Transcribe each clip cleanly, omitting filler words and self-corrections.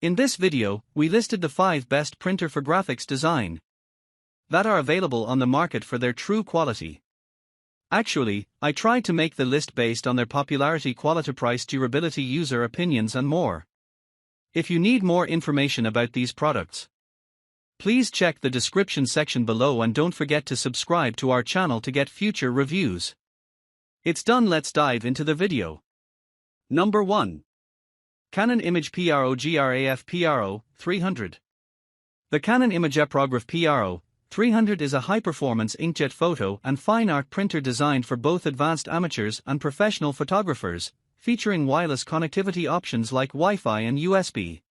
In this video, we listed the 5 best printer for graphics design that are available on the market for their true quality. Actually, I tried to make the list based on their popularity, quality, price, durability, user opinions and more. If you need more information about these products, please check the description section below and don't forget to subscribe to our channel to get future reviews. It's done, let's dive into the video. Number 1. Canon imagePROGRAF PRO 300. The Canon imagePROGRAF PRO 300 is a high-performance inkjet photo and fine art printer designed for both advanced amateurs and professional photographers, featuring wireless connectivity options like Wi-Fi and USB.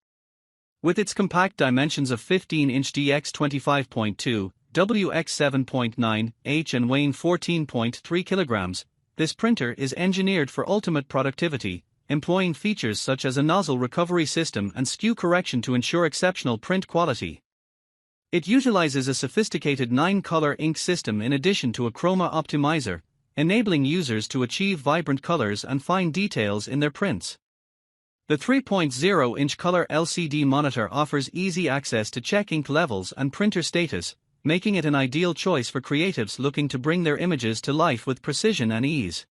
With its compact dimensions of 15-inch dx 25.2, wx 7.9, h and weighing 14.3 kilograms, this printer is engineered for ultimate productivity, employing features such as a nozzle recovery system and skew correction to ensure exceptional print quality. It utilizes a sophisticated 9-color ink system in addition to a chroma optimizer, enabling users to achieve vibrant colors and fine details in their prints. The 3.0-inch color LCD monitor offers easy access to check ink levels and printer status, making it an ideal choice for creatives looking to bring their images to life with precision and ease.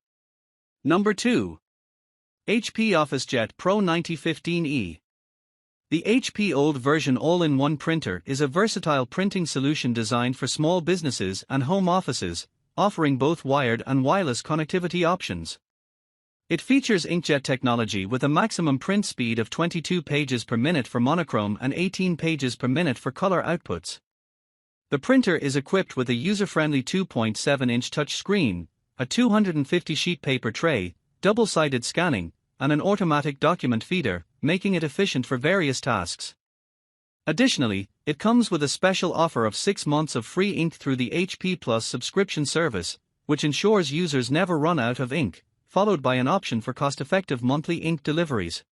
Number 2. HP OfficeJet Pro 9015E. The HP Old Version all-in-one printer is a versatile printing solution designed for small businesses and home offices, offering both wired and wireless connectivity options. It features inkjet technology with a maximum print speed of 22 pages per minute for monochrome and 18 pages per minute for color outputs. The printer is equipped with a user-friendly 2.7-inch touchscreen, a 250-sheet paper tray, double-sided scanning, and an automatic document feeder, making it efficient for various tasks. Additionally, it comes with a special offer of 6 months of free ink through the HP Plus subscription service, which ensures users never run out of ink, followed by an option for cost-effective monthly ink deliveries.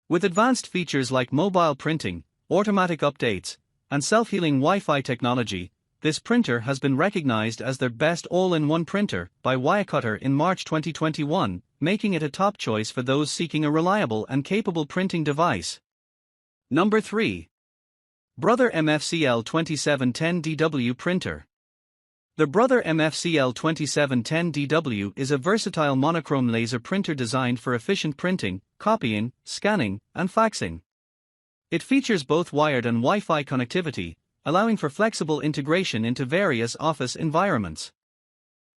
With advanced features like mobile printing, automatic updates, and self-healing Wi-Fi technology, this printer has been recognized as their best all-in-one printer by Wirecutter in March 2021, making it a top choice for those seeking a reliable and capable printing device. Number 3. Brother MFCL 2710DW Printer. The Brother MFCL 2710DW is a versatile monochrome laser printer designed for efficient printing, copying, scanning, and faxing. It features both wired and Wi-Fi connectivity, allowing for flexible integration into various office environments.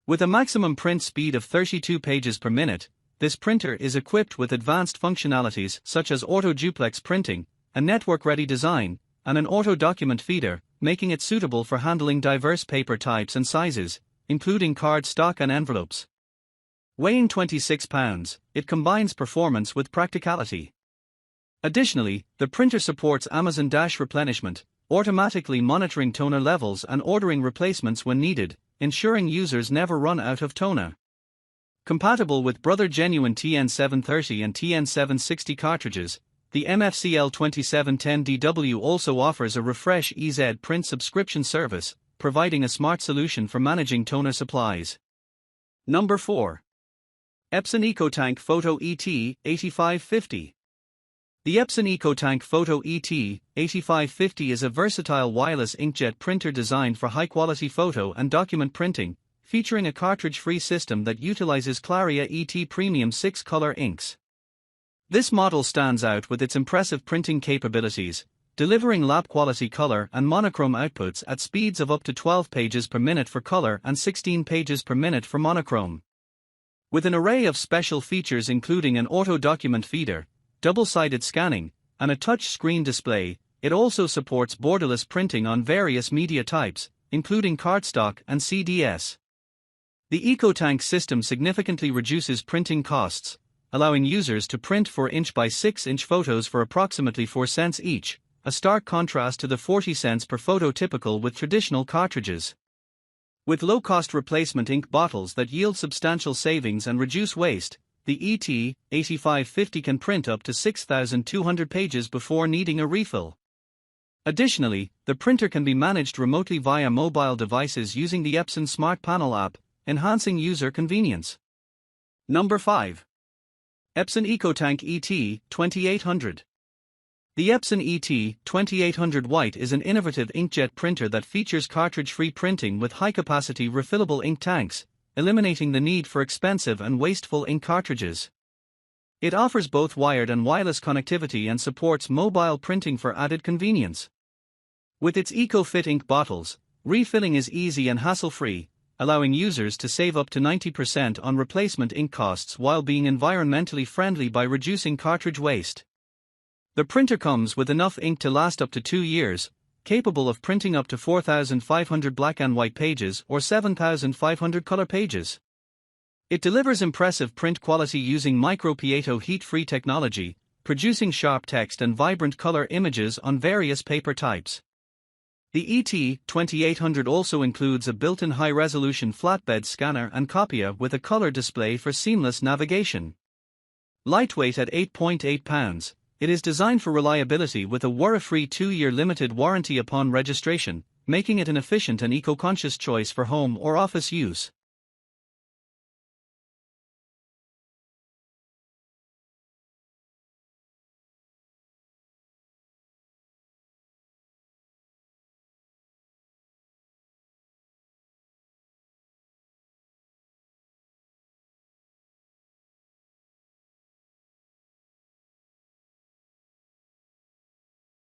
With a maximum print speed of 32 pages per minute, this printer is equipped with advanced functionalities such as auto-duplex printing, a network-ready design, and an auto-document feeder, making it suitable for handling diverse paper types and sizes, including cardstock and envelopes. Weighing 26 pounds, it combines performance with practicality. Additionally, the printer supports Amazon Dash replenishment, automatically monitoring toner levels and ordering replacements when needed, ensuring users never run out of toner. Compatible with Brother Genuine TN730 and TN760 cartridges, the MFCL 2710DW also offers a Refresh EZ print subscription service, providing a smart solution for managing toner supplies. Number 4. Epson EcoTank Photo ET 8550. The Epson EcoTank Photo ET 8550 is a versatile wireless inkjet printer designed for high-quality photo and document printing, featuring a cartridge-free system that utilizes Claria ET Premium 6-color inks. This model stands out with its impressive printing capabilities, delivering lab-quality color and monochrome outputs at speeds of up to 12 pages per minute for color and 16 pages per minute for monochrome. With an array of special features including an auto-document feeder, double-sided scanning, and a touch-screen display, it also supports borderless printing on various media types, including cardstock and CDS. The EcoTank system significantly reduces printing costs, allowing users to print 4-inch by 6-inch photos for approximately 4 cents each, a stark contrast to the 40 cents per photo typical with traditional cartridges. With low-cost replacement ink bottles that yield substantial savings and reduce waste, the ET8550 can print up to 6,200 pages before needing a refill. Additionally, the printer can be managed remotely via mobile devices using the Epson Smart Panel app, enhancing user convenience. Number 5. Epson EcoTank ET 2800. The Epson ET2800 White is an innovative inkjet printer that features cartridge-free printing with high-capacity refillable ink tanks, eliminating the need for expensive and wasteful ink cartridges. It offers both wired and wireless connectivity and supports mobile printing for added convenience. With its eco-fit ink bottles, refilling is easy and hassle-free, allowing users to save up to 90% on replacement ink costs while being environmentally friendly by reducing cartridge waste. The printer comes with enough ink to last up to 2 years, capable of printing up to 4,500 black and white pages or 7,500 color pages. It delivers impressive print quality using micro-piezo heat-free technology, producing sharp text and vibrant color images on various paper types. The ET2800 also includes a built-in high-resolution flatbed scanner and copier with a color display for seamless navigation. Lightweight at 8.8 pounds, it is designed for reliability with a worry-free 2-year limited warranty upon registration, making it an efficient and eco-conscious choice for home or office use.